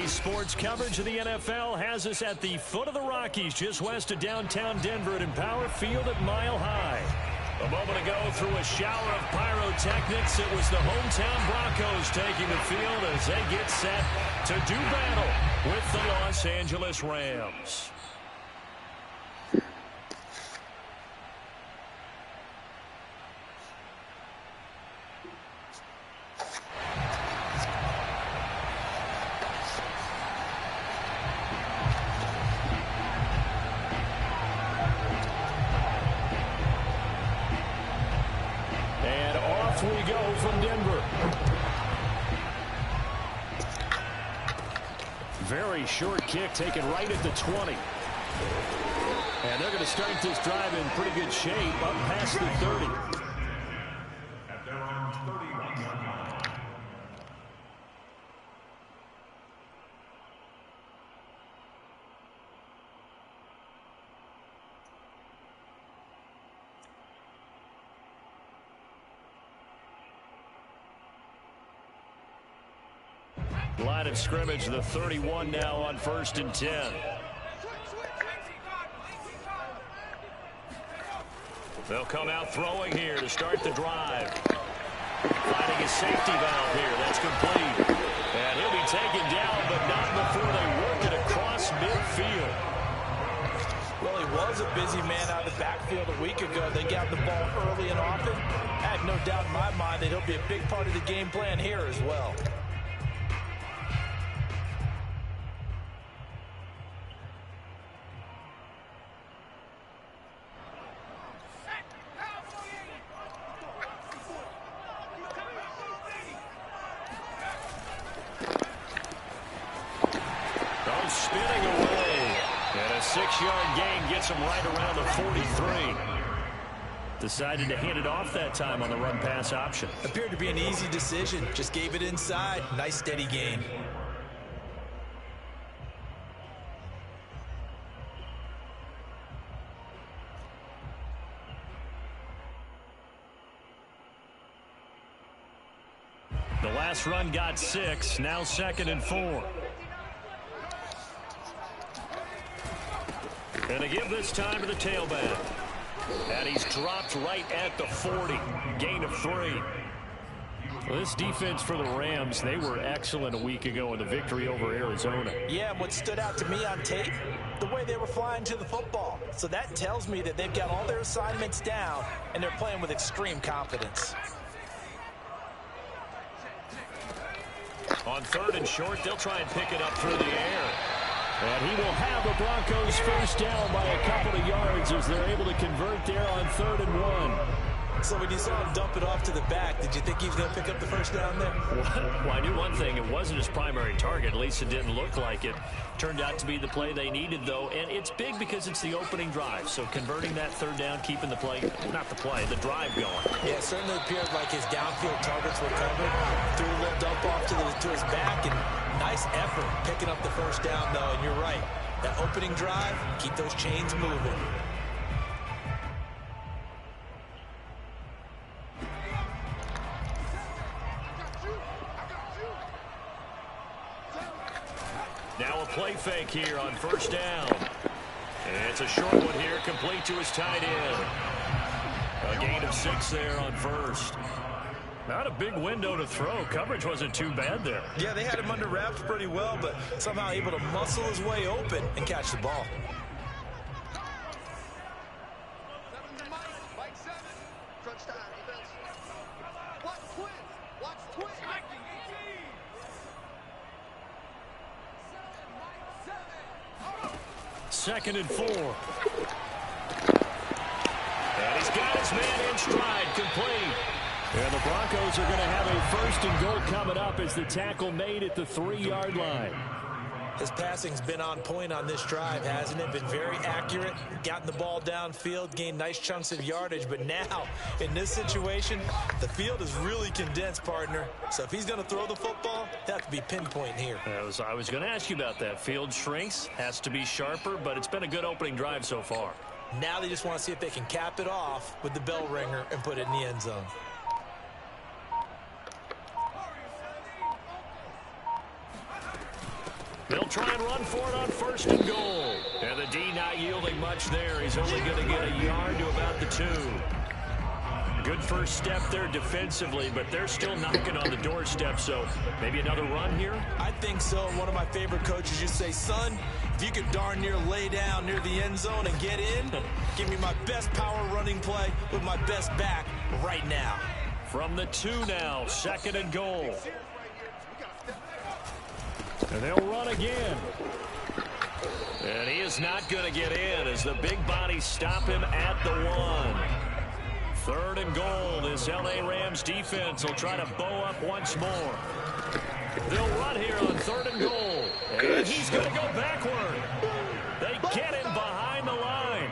Sports coverage of the NFL has us at the foot of the Rockies, just west of downtown Denver at Empower Field at Mile High. A moment ago, through a shower of pyrotechnics, it was the hometown Broncos taking the field as they get set to do battle with the Los Angeles Rams. We go from Denver. Very short kick taken right at the 20. And they're going to start this drive in pretty good shape up past the 30. At their own 31-yard line. Line of scrimmage, the 31 now on 1st and 10. They'll come out throwing here to start the drive. Finding his safety valve here. That's complete. And he'll be taken down, but not before they work it across midfield. Well, he was a busy man out of the backfield a week ago. They got the ball early and often. I have no doubt in my mind that he'll be a big part of the game plan here as well. Spinning away. And a 6-yard gain gets him right around the 43. Decided to hand it off that time on the run-pass option. Appeared to be an easy decision. Just gave it inside. Nice steady gain. The last run got 6. Now 2nd and 4. And they give this time to the tailback. And he's dropped right at the 40. Gain of 3. Well, this defense for the Rams, they were excellent a week ago in the victory over Arizona. Yeah, and what stood out to me on tape, the way they were flying to the football. So that tells me that they've got all their assignments down, and they're playing with extreme confidence. On 3rd and short, they'll try and pick it up through the air. And he will have the Broncos first down by a couple of yards as they're able to convert there on 3rd and 1. So when you saw him dump it off to the back, did you think he was going to pick up the first down there? Well, I knew one thing. It wasn't his primary target. At least it didn't look like it. Turned out to be the play they needed, though. And it's big because it's the opening drive. So converting that 3rd down, keeping the play, not the play, the drive going. Yeah, it certainly appeared like his downfield targets were covered. Threw a little dump off to his back, and nice effort picking up the first down, though. And you're right. That opening drive, keep those chains moving. Now a play fake here on 1st down. And it's a short one here, complete to his tight end. A gain of 6 there on 1st. Not a big window to throw. Coverage wasn't too bad there. Yeah, they had him under wraps pretty well, but somehow able to muscle his way open and catch the ball. Second and 4. And he's got his man in stride, complete. And the Broncos are going to have a 1st and goal coming up as the tackle made at the 3-yard line. His passing's been on point on this drive, hasn't it? Been very accurate, gotten the ball downfield, gained nice chunks of yardage. But now, in this situation, the field is really condensed, partner. So if he's going to throw the football, he'll have to be pinpoint here. I was going to ask you about that. Field shrinks, has to be sharper, but it's been a good opening drive so far. Now they just want to see if they can cap it off with the bell ringer and put it in the end zone. They'll try and run for it on 1st and goal. And the D not yielding much there. He's only going to get a yard to about the 2. Good first step there defensively, but they're still knocking on the doorstep, so maybe another run here? I think so. One of my favorite coaches used to say, son, if you could darn near lay down near the end zone and get in, give me my best power running play with my best back right now. From the 2 now, 2nd and goal. And they'll run again. And he is not going to get in as the big bodies stop him at the 1. 3rd and goal. This LA Rams defense will try to bow up once more. They'll run here on 3rd and goal. And he's going to go backward. They get him behind the line.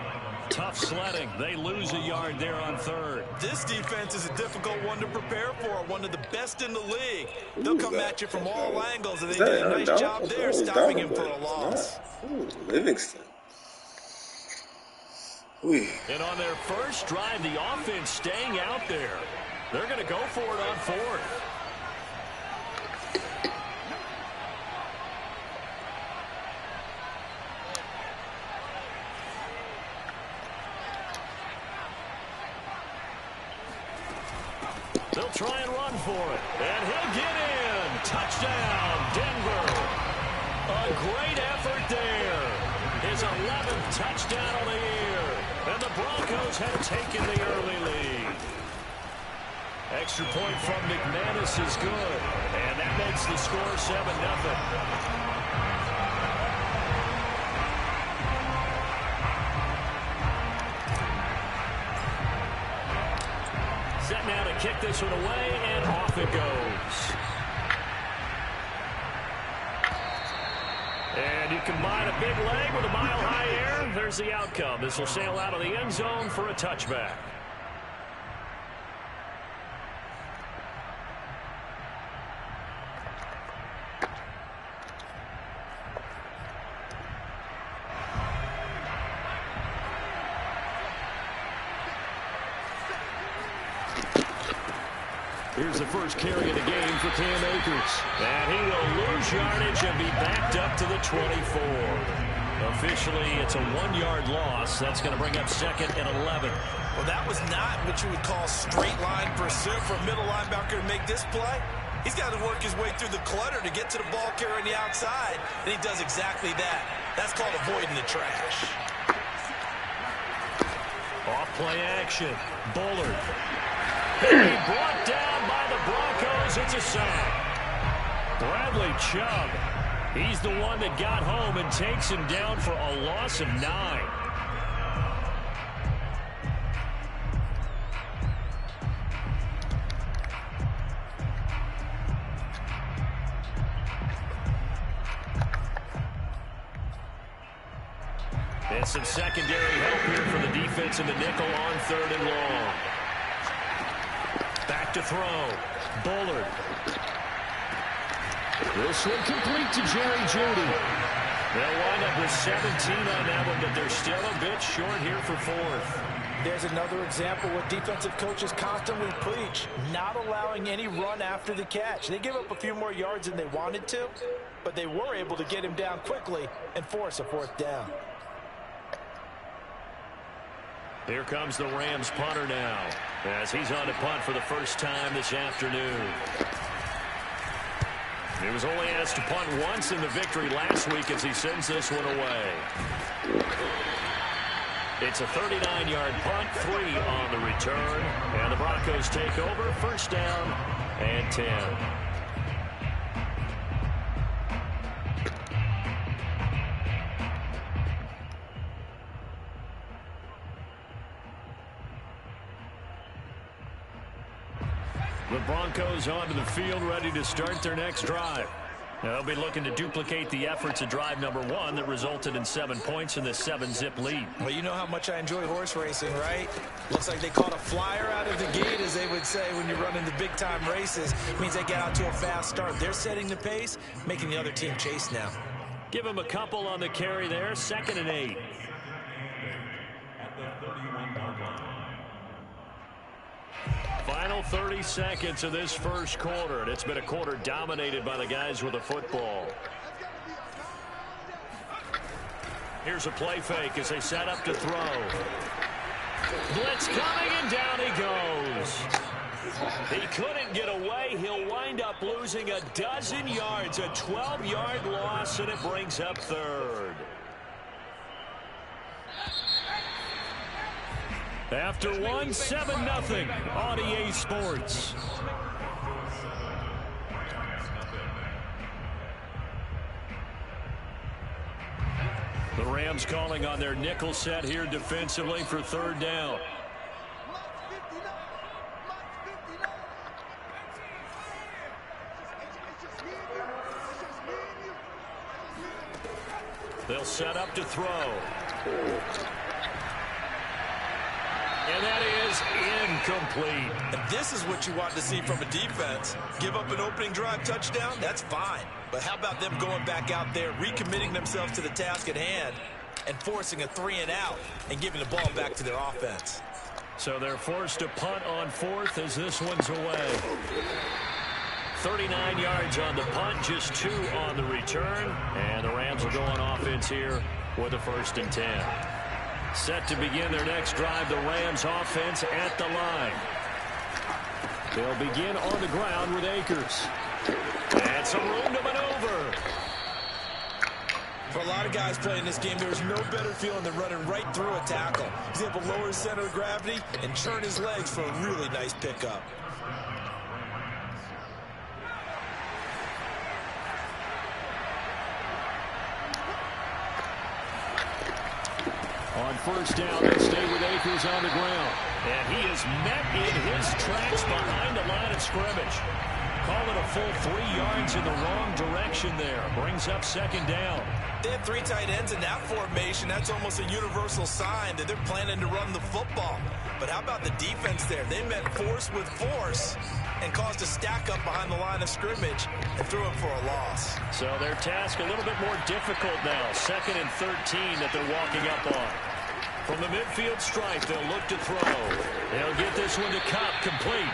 Tough sledding. They lose a yard there on 3rd. This defense is a difficult one to prepare for. One of the best in the league. They'll come at you from all angles, and they did a nice job there stopping him for a loss. Ooh, Livingston. Ooh. And on their first drive, the offense staying out there. They're going to go for it on 4th. They'll try and run for it. And he'll get in. Touchdown, Denver. A great effort there. His 11th touchdown of the year. And the Broncos have taken the early lead. Extra point from McManus is good. And that makes the score 7-0. Set now to kick this one away, and off it goes. And you combine a big leg with a mile-high air. There's the outcome. This will sail out of the end zone for a touchback. Here's the first carry of the game for Cam Akers. And he will lose yardage and be backed up to the 24. Officially, it's a 1-yard loss. That's going to bring up 2nd and 11. Well, that was not what you would call straight line pursuit for a middle linebacker to make this play. He's got to work his way through the clutter to get to the ball carrier on the outside, and he does exactly that. That's called avoiding the trash. Off play action. Bullard. He brought down by the Broncos. It's a sack. Bradley Chubb. He's the one that got home and takes him down for a loss of 9. And some secondary help here for the defense in the nickel on 3rd and long. Back to throw. Bullard. This one complete to Jerry Jeudy. They'll wind up with 17 on that one, but they're still a bit short here for 4th. There's another example what defensive coaches constantly preach, not allowing any run after the catch. They give up a few more yards than they wanted to, but they were able to get him down quickly and force a 4th down. Here comes the Rams punter now, as he's on to punt for the first time this afternoon. He was only asked to punt once in the victory last week as he sends this one away. It's a 39-yard punt, 3 on the return, and the Broncos take over, 1st down and 10. The Broncos onto the field, ready to start their next drive. Now, they'll be looking to duplicate the efforts of drive number 1 that resulted in 7 points in this 7-zip lead. Well, you know how much I enjoy horse racing, right? Looks like they caught a flyer out of the gate, as they would say when you're running the big-time races. It means they get out to a fast start. They're setting the pace, making the other team chase now. Give them a couple on the carry there, 2nd and 8. Final 30 seconds of this first quarter, and it's been a quarter dominated by the guys with the football. Here's a play fake as they set up to throw. Blitz coming, and down he goes. He couldn't get away. He'll wind up losing a dozen yards, a 12-yard loss, and it brings up 3rd. After 1, 7-0 on EA Sports. The Rams calling on their nickel set here defensively for 3rd down. They'll set up to throw. And that is incomplete. And this is what you want to see from a defense. Give up an opening drive touchdown, that's fine. But how about them going back out there, recommitting themselves to the task at hand, and forcing a 3-and-out and giving the ball back to their offense. So they're forced to punt on 4th as this one's away. 39 yards on the punt, just 2 on the return. And the Rams will go on offense here with a 1st and 10. Set to begin their next drive, the Rams offense at the line. They'll begin on the ground with Akers. And some room to maneuver. For a lot of guys playing this game, there's no better feeling than running right through a tackle. He's able to lower his center of gravity and churn his legs for a really nice pickup. On 1st down, they stay with Akers on the ground. And he is met in his tracks behind the line of scrimmage. Call it a full 3 yards in the wrong direction there. Brings up 2nd down. They have 3 tight ends in that formation. That's almost a universal sign that they're planning to run the football. But how about the defense there? They met force with force and caused a stack up behind the line of scrimmage and threw him for a loss. So their task a little bit more difficult now. 2nd and 13 that they're walking up on. From the midfield stripe, they'll look to throw. They'll get this one to Cup, complete.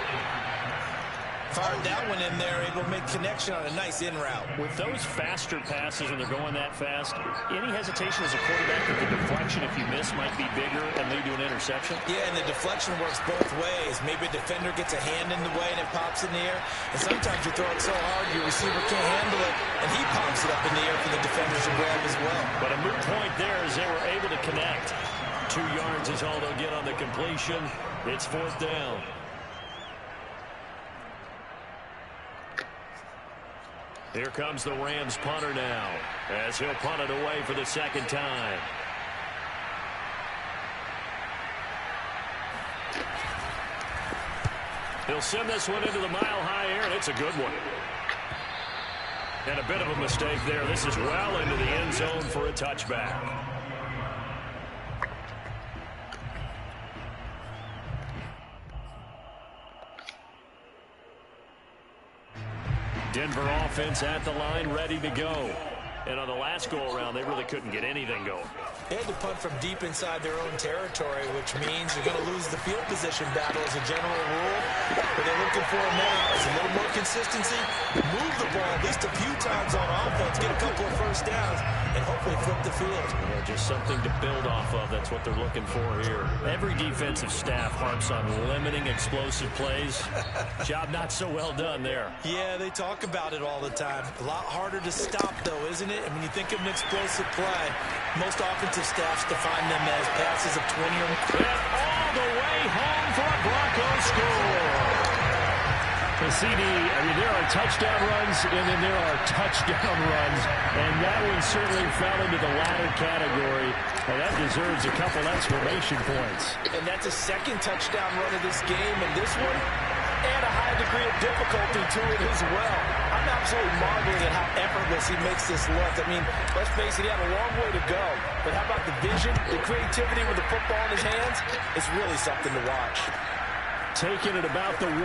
Fired that one in there, able to make connection on a nice in route. With those faster passes when they're going that fast, any hesitation as a quarterback that the deflection, if you miss, might be bigger and lead to an interception? Yeah, and the deflection works both ways. Maybe a defender gets a hand in the way and it pops in the air. And sometimes you throw it so hard your receiver can't handle it, and he pops it up in the air for the defenders to grab as well. But a moot point there as they were able to connect. 2 yards is all they'll get on the completion. It's 4th down. Here comes the Rams punter now, as he'll punt it away for the 2nd time. He'll send this one into the mile-high air, and it's a good one. And a bit of a mistake there. This is well into the end zone for a touchback. Denver offense at the line, ready to go. And on the last go-around, they really couldn't get anything going. They had to punt from deep inside their own territory, which means you're going to lose the field position battle as a general rule. What they're looking for now is a little more consistency, move the ball at least a few times on offense, get a couple of 1st downs, and hopefully flip the field. Yeah, just something to build off of. That's what they're looking for here. Every defensive staff harps on limiting explosive plays. Job not so well done there. Yeah, they talk about it all the time. A lot harder to stop, though, isn't it? And when you think of an explosive play, most offensive staffs define them as passes of 20 or more. And all the way home for a Broncos score. The CD, I mean, there are touchdown runs, and then there are touchdown runs, and that one certainly fell into the latter category, and that deserves a couple exclamation points. And that's a 2nd touchdown run of this game, and this one, and a high degree of difficulty to it as well. I'm absolutely marveling at how effortless he makes this look. I mean, let's face it, he had a long way to go. But how about the vision, the creativity with the football in his hands? It's really something to watch. Taking it about the 1.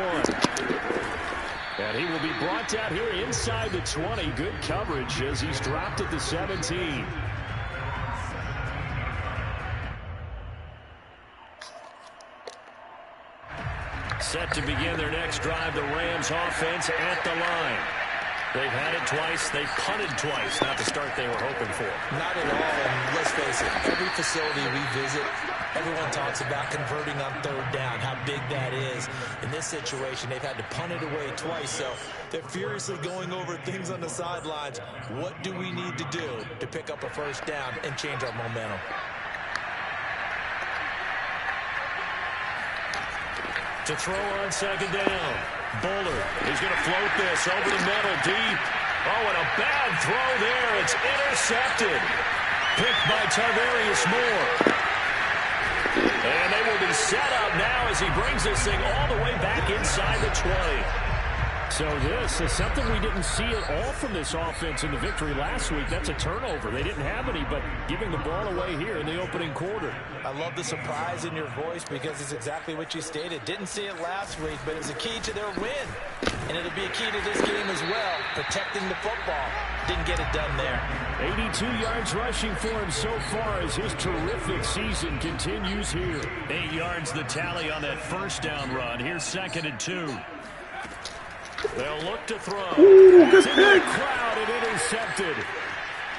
And he will be brought down here inside the 20. Good coverage as he's dropped at the 17. Set to begin their next drive, the Rams offense at the line. They've had it twice. They've punted twice. Not the start they were hoping for. Not at all. And let's face it, every facility we visit, everyone talks about converting on third down, how big that is. In this situation, they've had to punt it away twice, so they're furiously going over things on the sidelines. What do we need to do to pick up a first down and change our momentum? To throw on second down. Bullard is going to float this over the middle, deep. Oh, and a bad throw there. It's intercepted. Picked by Tarvarius Moore. And they will be set up now as he brings this thing all the way back inside the 20. So this is something we didn't see at all from this offense in the victory last week. That's a turnover. They didn't have any, but giving the ball away here in the opening quarter. I love the surprise in your voice because it's exactly what you stated. Didn't see it last week, but it's a key to their win. And it'll be a key to this game as well, protecting the football. Didn't get it done there. 82 yards rushing for him so far as his terrific season continues here. 8 yards the tally on that first down run. Here's 2nd and 2. They'll look to throw. Ooh, good pick. pick. Crowd and intercepted.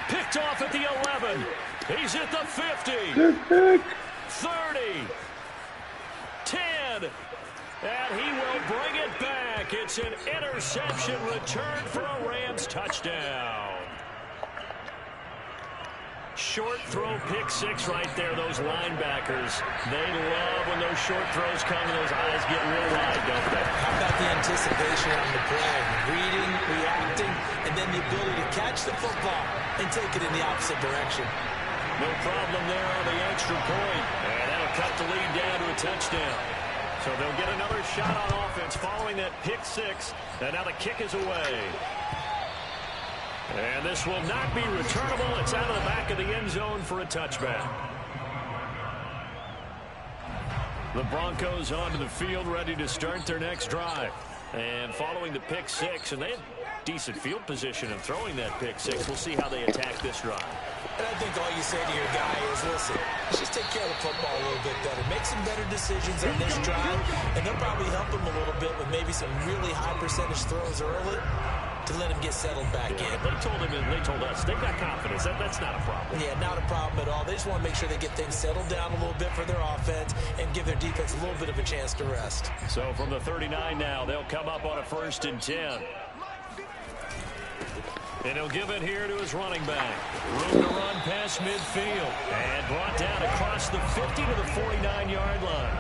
Picked off at the 11. He's at the 50. Good pick. 30. 10. And he will bring it back. It's an interception return for a Rams touchdown. Short throw, pick 6 right there. Those linebackers, they love when those short throws come and those eyes get real wide, don't they? How about the anticipation on the play? Reading, reacting, and then the ability to catch the football and take it in the opposite direction. No problem there on the extra point. And that'll cut the lead down to a touchdown. So they'll get another shot on offense following that pick 6. And now the kick is away. And this will not be returnable. It's out of the back of the end zone for a touchback. The Broncos onto the field, ready to start their next drive. And following the pick 6, and they had decent field position in throwing that pick 6. We'll see how they attack this drive. And I think all you say to your guy is, listen, let's just take care of the football a little bit better. Make some better decisions on this drive, and they'll probably help him a little bit with maybe some really high percentage throws early to let him get settled back in. They told him and they told us they've got confidence. That's not a problem. Yeah, not a problem at all. They just want to make sure they get things settled down a little bit for their offense and give their defense a little bit of a chance to rest. So from the 39 now, they'll come up on a 1st and 10. And he'll give it here to his running back. Room to run past midfield. And brought down across the 50 to the 49-yard line.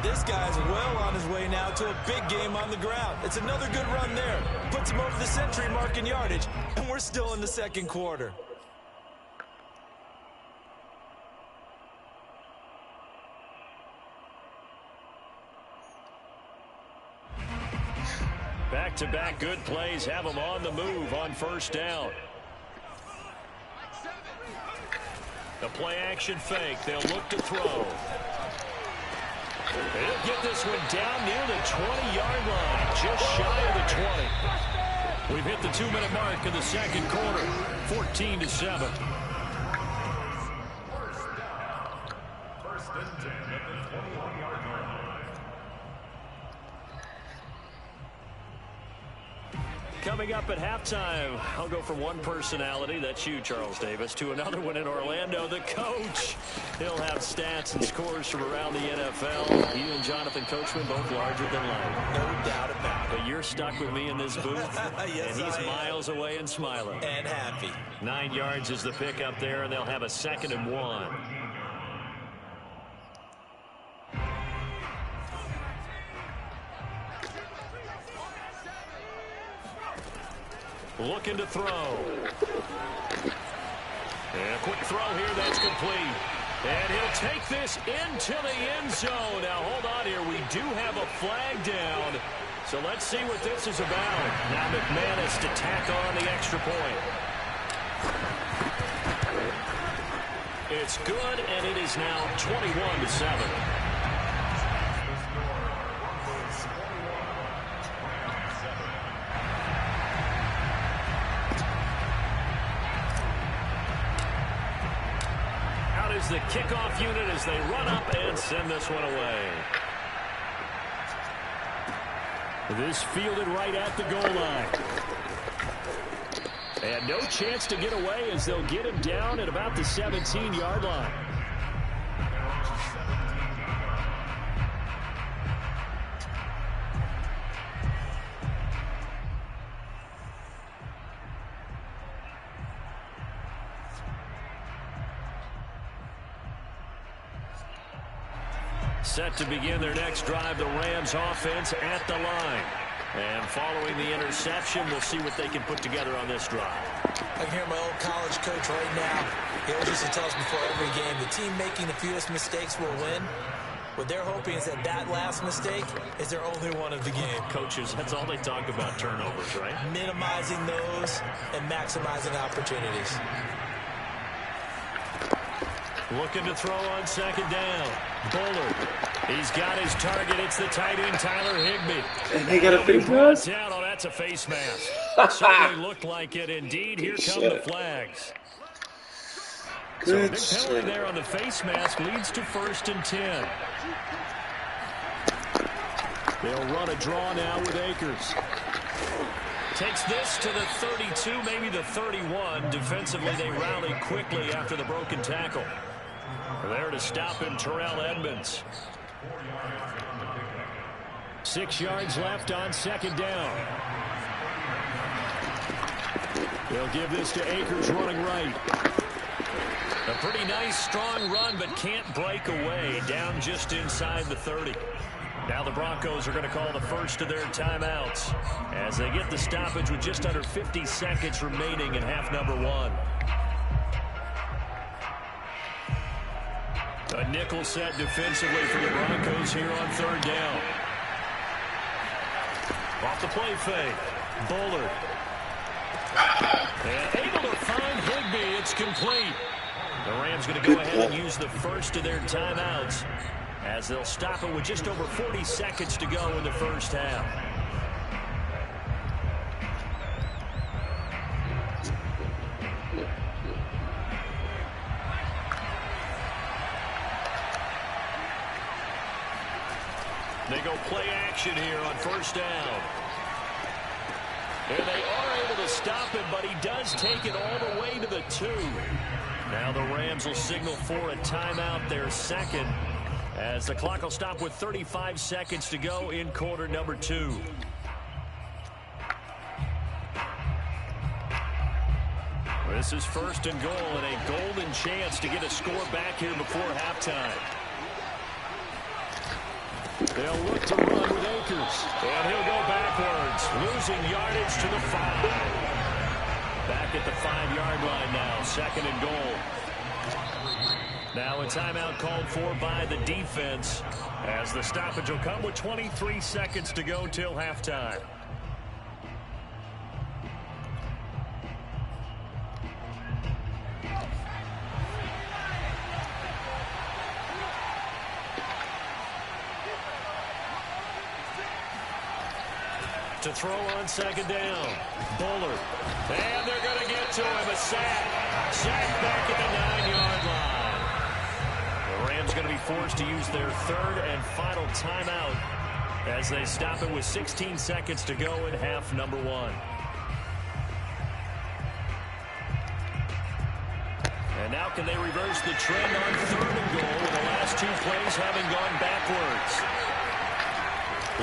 This guy's well on his way now to a big game on the ground. It's another good run there. Puts him over the century mark in yardage. And we're still in the 2nd quarter. Back-to-back good plays have them on the move on 1st down. The play-action fake. They'll look to throw. They'll get this one down near the 20-yard line, just shy of the 20. We've hit the 2-minute mark in the 2nd quarter, 14-7. First and 10 at the 21-yard line. Coming up at halftime, I'll go from one personality, that's you, Charles Davis, to another one in Orlando, the coach. He'll have stats and scores from around the NFL. You and Jonathan Coachman, both larger than life. No doubt about it. But you're stuck with me in this booth, Yes, and he's I am. miles away and smiling. And happy. 9 yards is the pick up there, and they'll have a 2nd and 1. Looking to throw. And a quick throw here, that's complete. And he'll take this into the end zone. Now, hold on here. We do have a flag down. So let's see what this is about. Now McManus to tack on the extra point. It's good, and it is now 21-7. Out is the kickoff unit as they run up and send this one away. This fielded right at the goal line. And no chance to get away as they'll get him down at about the 17-yard line. Set to begin their next drive, the Rams offense at the line. And following the interception, we'll see what they can put together on this drive. I can hear my old college coach right now. He always used to tell us before every game, the team making the fewest mistakes will win. What they're hoping is that that last mistake is their only one of the game. Coaches, that's all they talk about, turnovers, right? Minimizing those and maximizing opportunities. Looking to throw on second down. Bullard. He's got his target. It's the tight end, Tyler Higbee. And they got a face mask? Oh, that's a face mask. Certainly looked like it. Indeed, here come the flags. Good so a big penalty there on the face mask leads to 1st and 10. They'll run a draw now with Akers. Takes this to the 32, maybe the 31. Defensively, they rally quickly after the broken tackle. There to stop him, Terrell Edmonds. 6 yards left on second down. They'll give this to Akers running right. A pretty nice, strong run, but can't break away. Down just inside the 30. Now the Broncos are going to call the first of their timeouts as they get the stoppage with just under 50 seconds remaining in half number 1. A nickel set defensively for the Broncos here on 3rd down. Off the play fake. Bullard. And able to find Higbee. It's complete. The Rams going to go ahead and use the first of their timeouts as they'll stop it with just over 40 seconds to go in the first half. They go play action here on 1st down. And they are able to stop him, but he does take it all the way to the 2. Now the Rams will signal for a timeout, their second, as the clock will stop with 35 seconds to go in quarter number 2. This is 1st and goal and a golden chance to get a score back here before halftime. They'll look to run with Akers. And he'll go backwards, losing yardage to the 5. Back at the 5-yard line now, 2nd and goal. Now a timeout called for by the defense as the stoppage will come with 23 seconds to go till halftime. To throw on 2nd down. Bullard. And they're going to get to him. A sack. Sack back at the 9-yard line. The Rams going to be forced to use their 3rd and final timeout as they stop it with 16 seconds to go in half number 1. And now can they reverse the trend on 3rd and goal with the last 2 plays having gone backwards.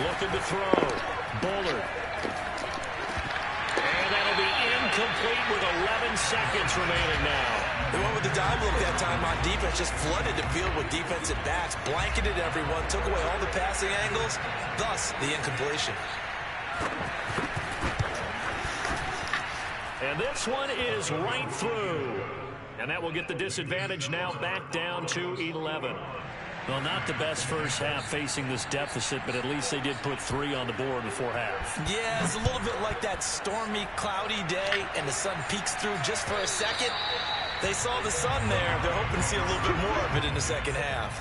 Looking to throw. Bullard. And that'll be incomplete with 11 seconds remaining now. They went with the dime look that time on defense, just flooded the field with defensive backs, blanketed everyone, took away all the passing angles, thus the incompletion. And this one is right through. And that will get the disadvantage now back down to 11. Well, not the best first half facing this deficit, but at least they did put 3 on the board before half. Yeah, it's a little bit like that stormy, cloudy day, and the sun peeks through just for a second. They saw the sun there. They're hoping to see a little bit more of it in the second half.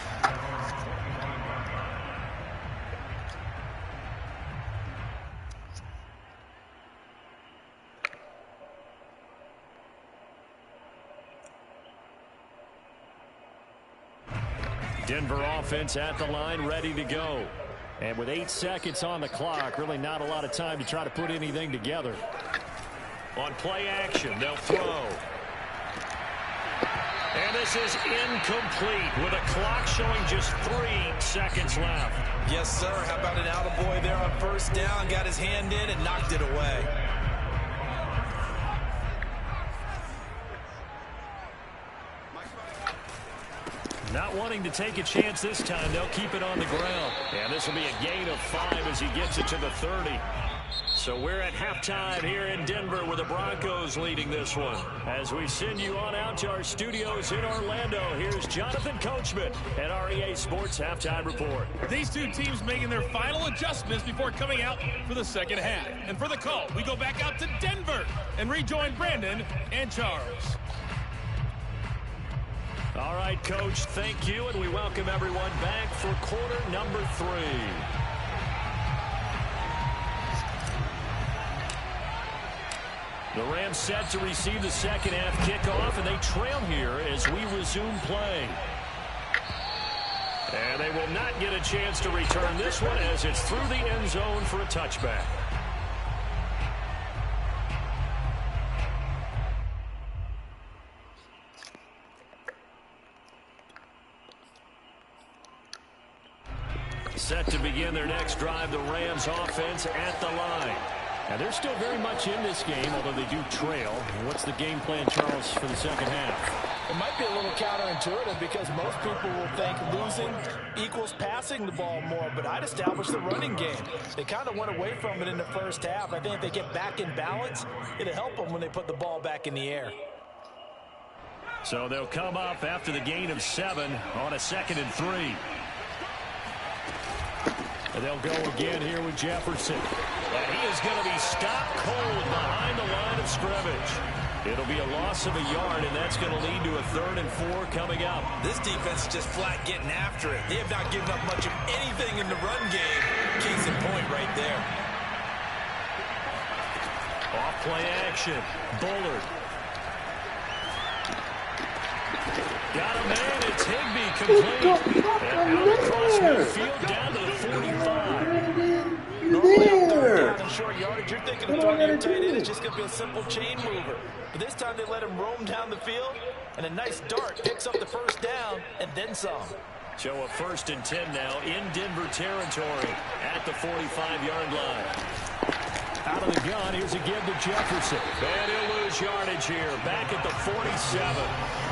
Denver offense at the line, ready to go. And with 8 seconds on the clock, really not a lot of time to try to put anything together. On play action, they'll throw. And this is incomplete with a clock showing just 3 seconds left. Yes, sir. How about an attaboy there on first down? Got his hand in and knocked it away. Not wanting to take a chance this time, they'll keep it on the ground. And this will be a gain of 5 as he gets it to the 30. So we're at halftime here in Denver with the Broncos leading this one. As we send you on out to our studios in Orlando, here's Jonathan Coachman at REA Sports Halftime Report. These two teams making their final adjustments before coming out for the second half. And for the call, we go back out to Denver and rejoin Brandon and Charles. All right, Coach, thank you, and we welcome everyone back for quarter number 3. The Rams set to receive the second half kickoff, and they trail here as we resume play. And they will not get a chance to return this one as it's through the end zone for a touchback. Set to begin their next drive, the Rams offense at the line. And they're still very much in this game, although they do trail. What's the game plan, Charles, for the second half? It might be a little counterintuitive because most people will think losing equals passing the ball more, but I'd establish the running game. They kind of went away from it in the first half. I think if they get back in balance, it'll help them when they put the ball back in the air. So they'll come up after the gain of 7 on a 2nd and 3. And they'll go again here with Jefferson. And he is going to be stopped cold behind the line of scrimmage. It'll be a loss of a yard, and that's going to lead to a 3rd and 4 coming up. This defense is just flat getting after it. They have not given up much of anything in the run game. Case in point right there. Off play action. Bullard. Got a man. It's Higbee complete. And out across midfield down to the 45. Normally on third down and short yardage, you're thinking of throwing your tight end. It's just going to be a simple chain mover. But this time they let him roam down the field, and a nice dart picks up the first down and then some. So a 1st and 10 now in Denver territory at the 45-yard line. Out of the gun, here's a give to Jefferson. And he'll lose yardage here, back at the 47.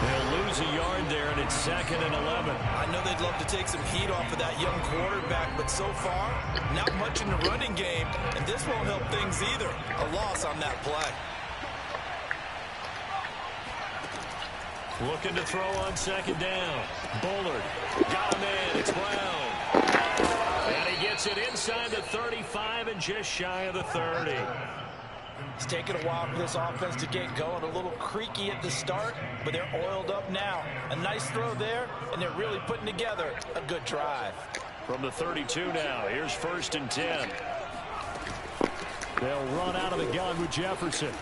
They'll lose a yard there, and it's 2nd and 11. I know they'd love to take some heat off of that young quarterback, but so far, not much in the running game, and this won't help things either. A loss on that play. Looking to throw on 2nd down. Bullard got him in. It's Brown. And he gets it inside the 35 and just shy of the 30. It's taken a while for this offense to get going. A little creaky at the start, but they're oiled up now. A nice throw there, and they're really putting together a good drive. From the 32 now, here's 1st and 10. They'll run out of the gun with Jefferson.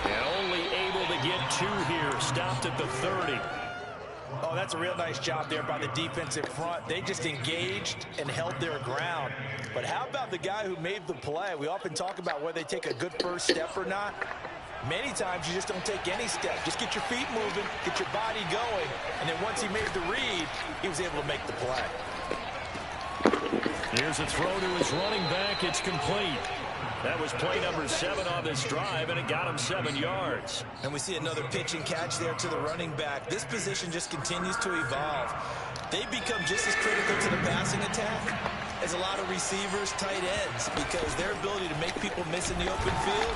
And only able to get 2 here, stopped at the 30. Oh, that's a real nice job there by the defensive front. They just engaged and held their ground. But how about the guy who made the play? We often talk about whether they take a good first step or not. Many times you just don't take any step. Just get your feet moving, get your body going, and then once he made the read, he was able to make the play. Here's a throw to his running back. It's complete. That was play number 7 on this drive, and it got him 7 yards. And we see another pitch and catch there to the running back. This position just continues to evolve. They become just as critical to the passing attack as a lot of receivers, tight ends, because their ability to make people miss in the open field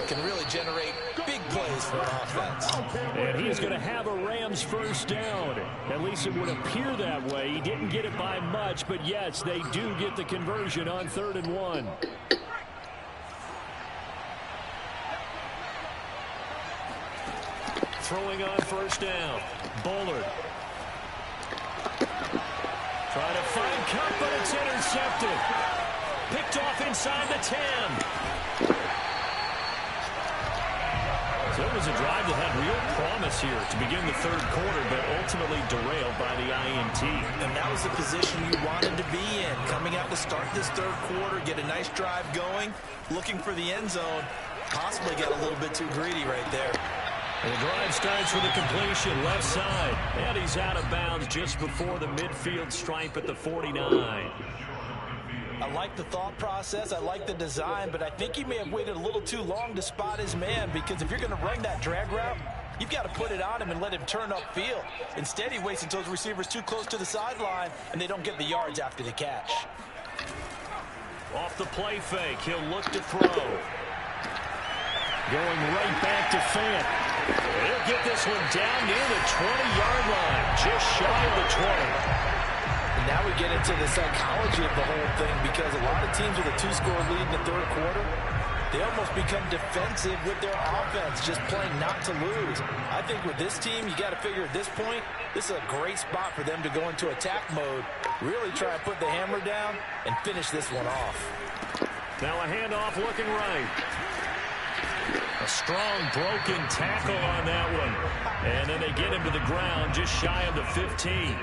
can really generate big plays for an offense. And he's going to have a Rams first down. At least it would appear that way. He didn't get it by much, but yes, they do get the conversion on 3rd and 1. Throwing on first down. Bullard. Trying to find Cup, but it's intercepted. Picked off inside the 10. So it was a drive that had real promise here to begin the 3rd quarter, but ultimately derailed by the INT. And that was the position you wanted to be in. Coming out to start this 3rd quarter, get a nice drive going, looking for the end zone. Possibly got a little bit too greedy right there. The drive starts with a completion left side. And he's out of bounds just before the midfield stripe at the 49. I like the thought process. I like the design, but I think he may have waited a little too long to spot his man, because if you're going to run that drag route, you've got to put it on him and let him turn upfield. Instead, he waits until his receiver's too close to the sideline, and they don't get the yards after the catch. Off the play fake, he'll look to throw. Going right back to Fant. He'll get this one down near the 20-yard line, just shy of the 20. And now we get into the psychology of the whole thing, because a lot of teams with a 2-score lead in the 3rd quarter, they almost become defensive with their offense, just playing not to lose. I think with this team, you got to figure at this point, this is a great spot for them to go into attack mode, really try and put the hammer down and finish this one off. Now a handoff looking right. A strong broken tackle on that one. And then they get him to the ground just shy of the 15.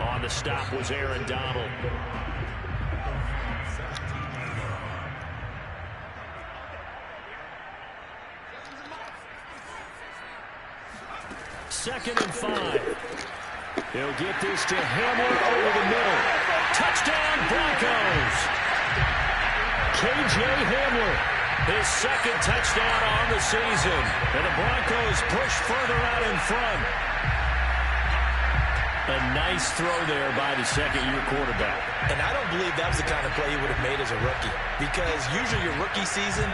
On the stop was Aaron Donald. Second and 5. He'll get this to Hamler over the middle. Touchdown, Broncos. KJ Hamler, his 2nd touchdown on the season. And the Broncos push further out in front. A nice throw there by the 2nd-year quarterback. And I don't believe that was the kind of play he would have made as a rookie, because usually your rookie season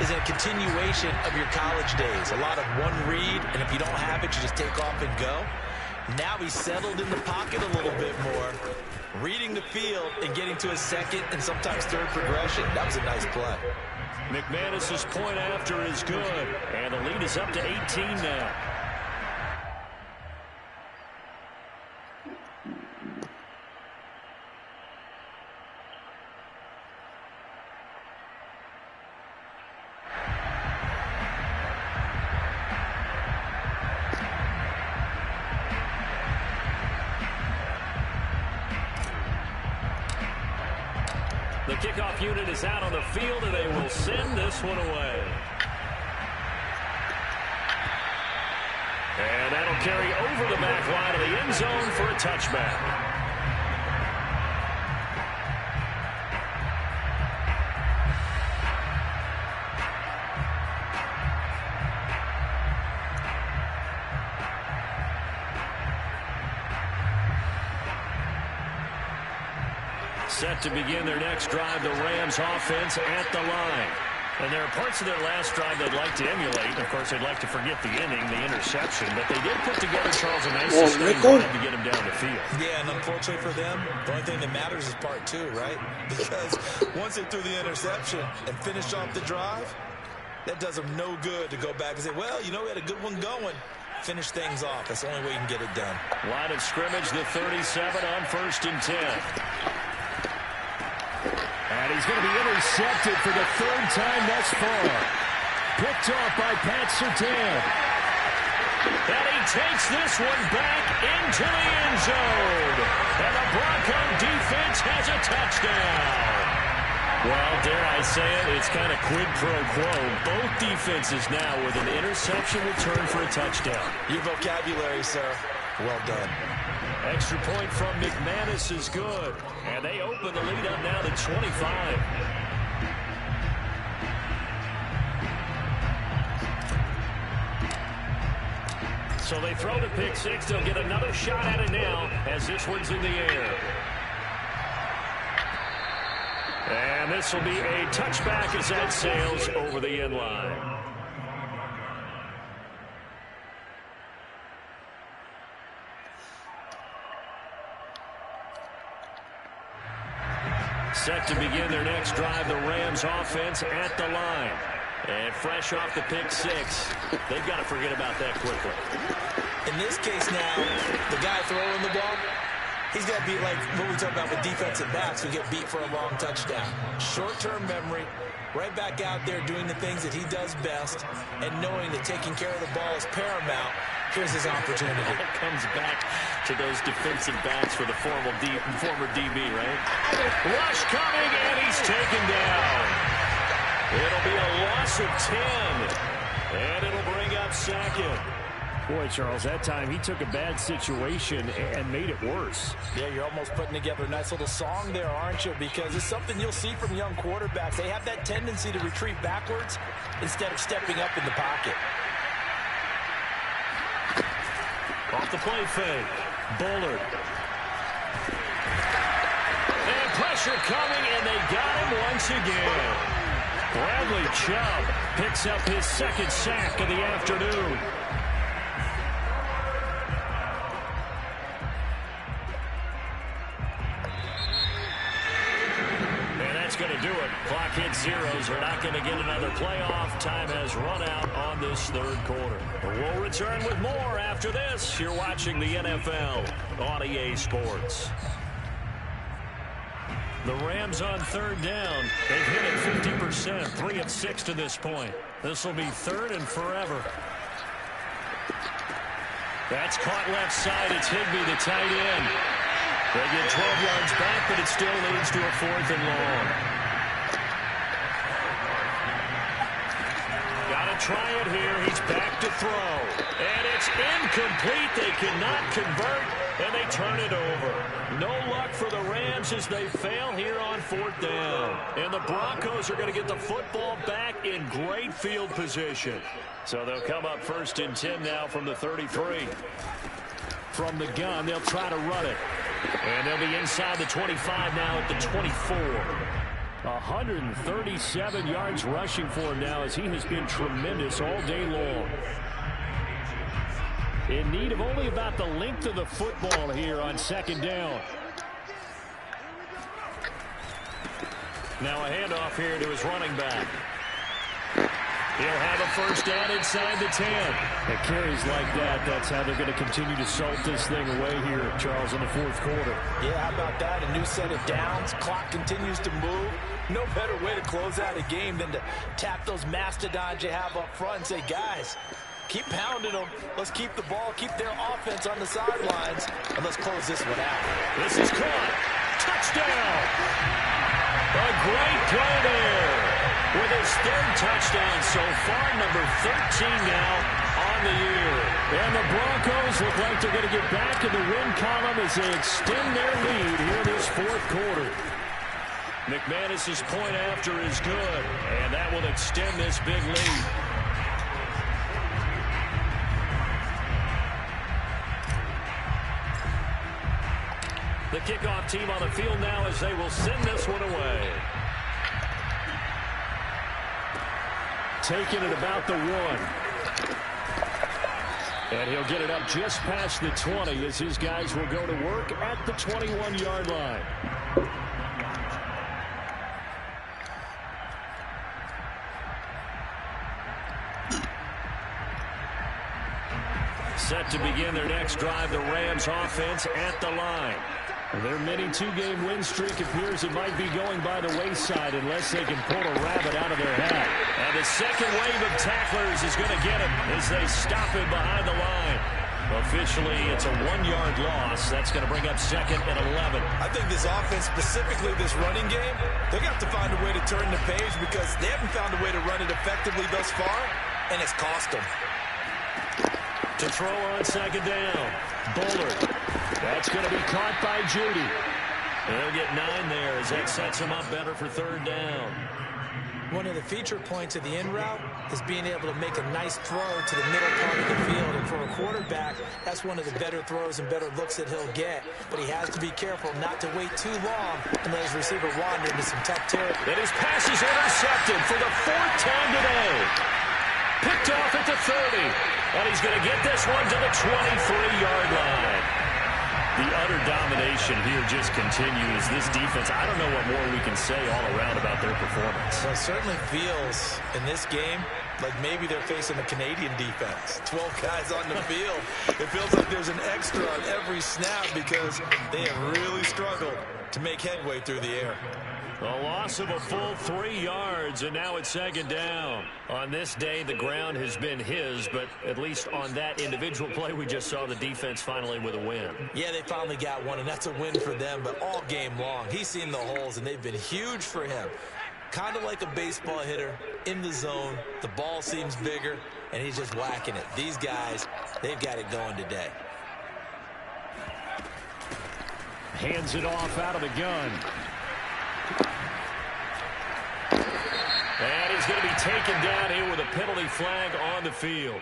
is a continuation of your college days. A lot of one read, and if you don't have it, you just take off and go. Now he's settled in the pocket a little bit more, reading the field and getting to his 2nd and sometimes 3rd progression. That was a nice play. McManus's point after is good, and the lead is up to 18 now. The kickoff unit is out on the field, and they will send this one away. And that'll carry over the back line of the end zone for a touchback. Set to begin their next drive, the Rams offense at the line. And there are parts of their last drive they'd like to emulate. Of course, they'd like to forget the inning, the interception. But they did put together, Charles, a nice sustained drive to get him down the field. Yeah, and unfortunately for them, the only thing that matters is part 2, right? Because once they threw the interception and finished off the drive, that does them no good to go back and say, well, you know, we had a good one going. Finish things off. That's the only way you can get it done. Line of scrimmage, the 37 on 1st and 10. And he's going to be intercepted for the 3rd time thus far. Picked off by Pat Surtain. And he takes this one back into the end zone. And the Bronco defense has a touchdown. Well, dare I say it, it's kind of quid pro quo. Both defenses now with an interception return for a touchdown. Your vocabulary, sir. Well done. Extra point from McManus is good. And they open the lead up now to 25. So they throw the pick 6. They'll get another shot at it now as this one's in the air. And this will be a touchback as that sails over the end line. Set to begin their next drive, the Rams offense at the line. And fresh off the pick six, they've got to forget about that quickly. In this case now, the guy throwing the ball, he's got to be like what we talk about with defensive backs who get beat for a long touchdown. Short-term memory, right back out there doing the things that he does best, and knowing that taking care of the ball is paramount. Here's his opportunity. It comes back to those defensive backs for the former DB, right? Rush coming, and he's taken down. It'll be a loss of 10, and it'll bring up second. Boy, Charles, that time he took a bad situation and made it worse. Yeah, you're almost putting together a nice little song there, aren't you? Because it's something you'll see from young quarterbacks. They have that tendency to retreat backwards instead of stepping up in the pocket. Off the play fake. Bullard. And pressure coming, and they got him once again. Bradley Chubb picks up his second sack of the afternoon. And that's going to do it. Clock hits zeros. We're not going to get another playoff. Time has run out on this third quarter. We'll return with more after this. You're watching the NFL on EA Sports. The Rams on third down. They've hit it 50%, 3 of 6 to this point. This will be third and forever. That's caught left side. It's Higbee, the tight end. They get 12 yards back, but it still leads to a 4th and long. Got to try it here. He's back to throw. And it's incomplete. They cannot convert, and they turn it over. No luck for the Rams as they fail here on 4th down. And the Broncos are going to get the football back in great field position. So they'll come up 1st and 10 now from the 33. From the gun, they'll try to run it. And they'll be inside the 25 now at the 24. 137 yards rushing for him now as he has been tremendous all day long. In need of only about the length of the football here on 2nd down. Now a handoff here to his running back. He'll have a 1st down inside the 10. At carries like that, that's how they're going to continue to salt this thing away here, Charles, in the 4th quarter. Yeah, how about that? A new set of downs. Clock continues to move. No better way to close out a game than to tap those mastodons you have up front and say, guys, keep pounding them. Let's keep the ball, keep their offense on the sidelines, and let's close this one out. This is caught. Touchdown. A great play there. With his 3rd touchdown so far, number 13 now on the year. And the Broncos look like they're going to get back in the win column as they extend their lead here this 4th quarter. McManus's point after is good, and that will extend this big lead. The kickoff team on the field now as they will send this one away. Taking it about the 1. And he'll get it up just past the 20 as his guys will go to work at the 21-yard line. Set to begin their next drive, the Rams offense at the line. Their mini 2-game win streak appears it might be going by the wayside unless they can pull a rabbit out of their hat. And the second wave of tacklers is going to get him as they stop him behind the line. Officially, it's a 1-yard loss. That's going to bring up 2nd and 11. I think this offense, specifically this running game, they're going to have to find a way to turn the page because they haven't found a way to run it effectively thus far, and it's cost them. To throw on 2nd down, Bullard. That's going to be caught by Judy. They'll get 9 there as that sets him up better for 3rd down. One of the feature points of the in route is being able to make a nice throw to the middle part of the field. And for a quarterback, that's one of the better throws and better looks that he'll get. But he has to be careful not to wait too long and let his receiver wander into some tough territory. And his pass is intercepted for the 4th time today. Picked off at the 30. And he's going to get this one to the 23-yard line. The utter domination here just continues. This defense, I don't know what more we can say all around about their performance. Well, it certainly feels in this game like maybe they're facing a Canadian defense. 12 guys on the field. It feels like there's an extra on every snap because they have really struggled to make headway through the air. A loss of a full 3 yards, and now it's second down. On this day, the ground has been his, but at least on that individual play, we just saw the defense finally with a win. Yeah, they finally got one, and that's a win for them, but all game long, he's seen the holes, and they've been huge for him. Kind of like a baseball hitter in the zone. The ball seems bigger, and he's just whacking it. These guys, they've got it going today. Hands it off out of the gun. And he's going to be taken down here with a penalty flag on the field.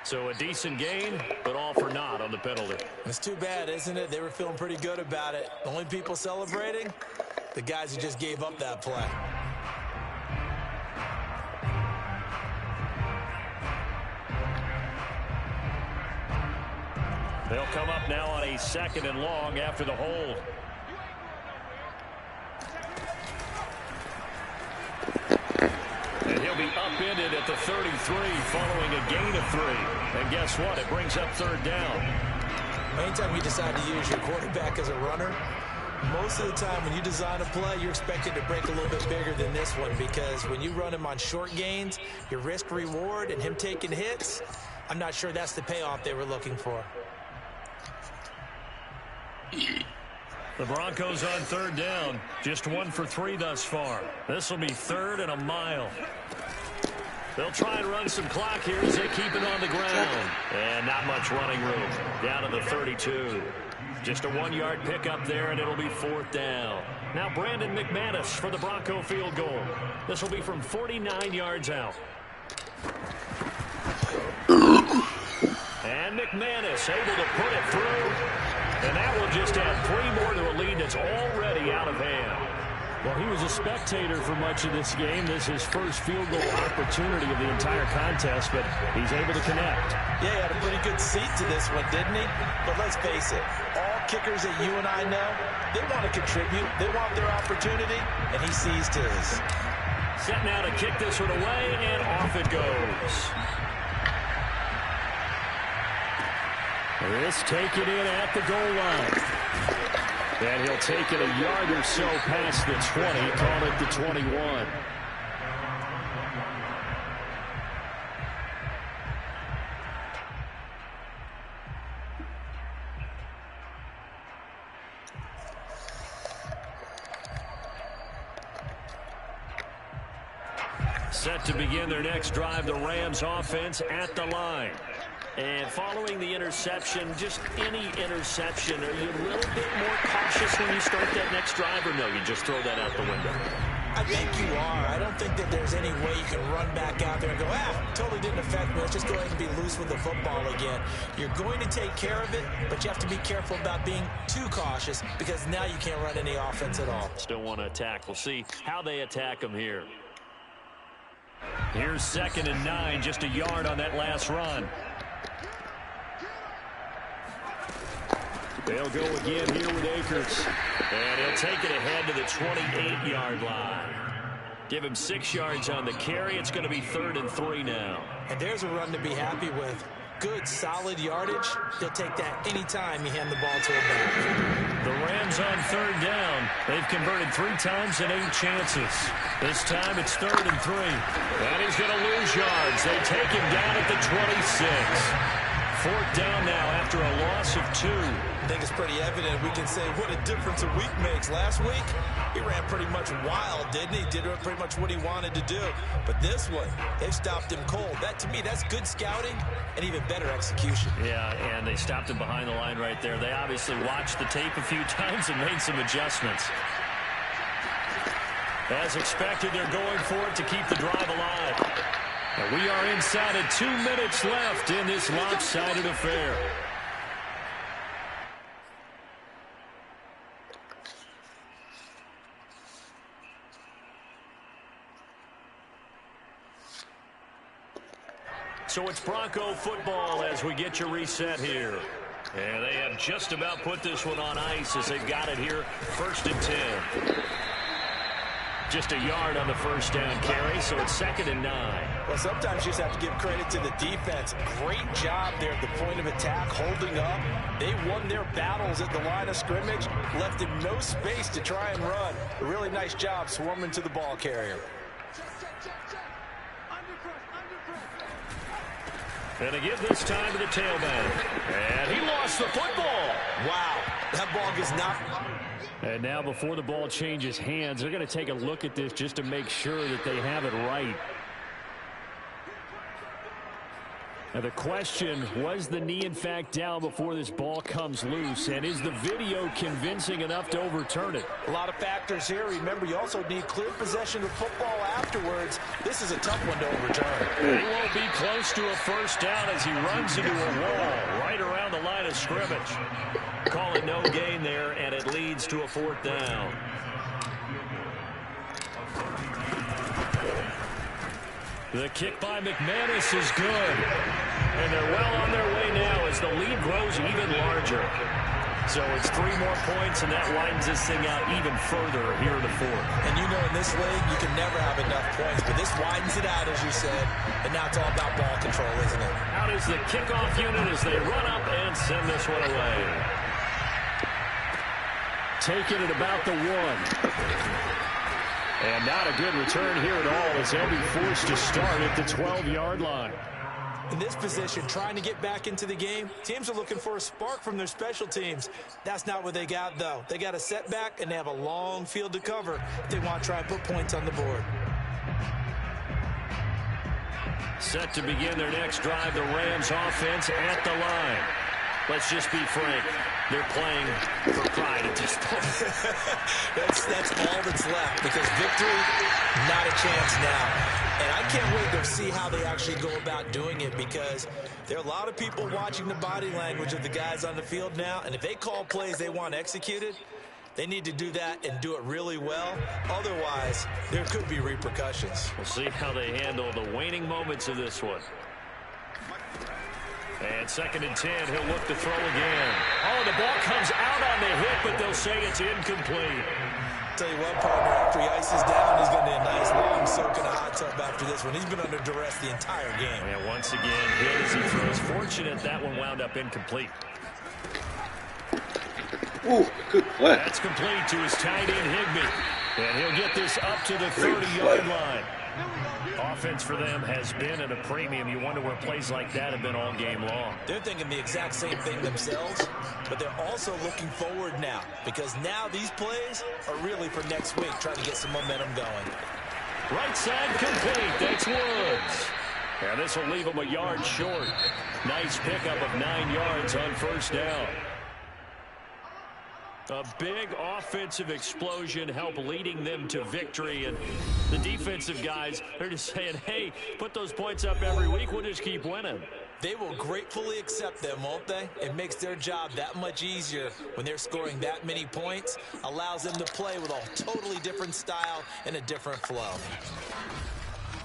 So a decent gain, but all for naught on the penalty. It's too bad, isn't it? They were feeling pretty good about it. The only people celebrating, the guys who just gave up that play. They'll come up now on a 2nd and long after the hold. And he'll be upended at the 33 following a gain of 3. And guess what? It brings up 3rd down. Anytime you decide to use your quarterback as a runner, most of the time when you design a play, you're expected to break a little bit bigger than this one, because when you run him on short gains, your risk reward and him taking hits, I'm not sure that's the payoff they were looking for. The Broncos on 3rd down. Just 1 for 3 thus far. This will be 3rd and a mile. They'll try and run some clock here as they keep it on the ground. And not much running room. Down to the 32. Just a 1-yard pickup there, and it'll be 4th down. Now Brandon McManus for the Bronco field goal. This will be from 49 yards out. And McManus able to put it through. And that will just add 3 more to a lead that's already out of hand. Well, he was a spectator for much of this game. This is his first field goal opportunity of the entire contest, but he's able to connect. Yeah, he had a pretty good seat to this one, didn't he? But let's face it, all kickers that you and I know, they want to contribute. They want their opportunity, and he seized his. Set now to kick this one away, and off it goes. This taken in at the goal line. And he'll take it a yard or so past the 20, call it the 21. Set to begin their next drive, the Rams offense at the line. And following the interception, just any interception, are you a little bit more cautious when you start that next drive, or no, you just throw that out the window? I think you are. I don't think that there's any way you can run back out there and go, totally didn't affect me. Let's just go ahead and be loose with the football again. You're going to take care of it, but you have to be careful about being too cautious, because now you can't run any offense at all. Still want to attack. We'll see how they attack them here. Here's 2nd and 9, just a yard on that last run. They'll go again here with Akers. And he'll take it ahead to the 28-yard line. Give him 6 yards on the carry. It's going to be 3rd and 3 now. And there's a run to be happy with. Good, solid yardage. He'll take that anytime you hand the ball to a back. The Rams on 3rd down. They've converted 3 times and 8 chances. This time it's 3rd and 3. And he's going to lose yards. They take him down at the 26. 4th down now after a loss of 2. I think it's pretty evident. We can say what a difference a week makes. Last week, he ran pretty much wild, didn't he? Did pretty much what he wanted to do. But this one, they've stopped him cold. That, to me, that's good scouting and even better execution. Yeah, and they stopped him behind the line right there. They obviously watched the tape a few times and made some adjustments. As expected, they're going for it to keep the drive alive. And we are inside of 2 minutes left in this lopsided affair. So it's Bronco football as we get you reset here. And they have just about put this one on ice as they've got it here. 1st and 10. Just a yard on the first down carry, so it's 2nd and 9. Well, sometimes you just have to give credit to the defense. Great job there at the point of attack, holding up. They won their battles at the line of scrimmage, left him no space to try and run. A really nice job swarming to the ball carrier. And they give this time to the tailback. And he lost the football. Wow, that ball is not... And now before the ball changes hands, they're going to take a look at this just to make sure that they have it right. Now the question, was the knee in fact down before this ball comes loose? And is the video convincing enough to overturn it? A lot of factors here. Remember, you also need clear possession of football afterwards. This is a tough one to overturn. He won't be close to a first down as he runs into a wall right around the line of scrimmage. Call it no gain there, and it leads to a 4th down. The kick by McManus is good. And they're well on their way now as the lead grows even larger. So it's 3 more points, and that widens this thing out even further here in the 4th. And you know in this league, you can never have enough points, but this widens it out, as you said, and now it's all about ball control, isn't it? Out is the kickoff unit as they run up and send this one away. Taking it about the 1. And not a good return here at all as they'll be forced to start at the 12-yard line. In this position, trying to get back into the game, teams are looking for a spark from their special teams. That's not what they got, though. They got a setback, and they have a long field to cover if they want to try and put points on the board. Set to begin their next drive, the Rams offense at the line. Let's just be frank. They're playing for pride at this point. that's all that's left, because victory, not a chance now. And I can't wait to see how they actually go about doing it, because there are a lot of people watching the body language of the guys on the field now, and if they call plays they want executed, they need to do that and do it really well. Otherwise, there could be repercussions. We'll see how they handle the waning moments of this one. And 2nd and 10, he'll look to throw again. Oh, the ball comes out on the hit, but they'll say it's incomplete. Tell you what, partner, after he ices down, he's going to need a nice long soak in a hot tub after this one. He's been under duress the entire game. And once again, hit as he throws. Fortunate that one wound up incomplete. Ooh, good play. That's complete to his tight end, Higbee. And he'll get this up to the 30-yard line. Offense for them has been at a premium. You wonder where plays like that have been all game long. They're thinking the exact same thing themselves, but they're also looking forward now, because now these plays are really for next week, trying to get some momentum going. Right side complete. That's Woods. And this will leave them a yard short. Nice pickup of 9 yards on first down. A big offensive explosion helped leading them to victory. And the defensive guys, they're just saying, hey, put those points up every week. We'll just keep winning. They will gratefully accept them, won't they? It makes their job that much easier when they're scoring that many points. Allows them to play with a totally different style and a different flow.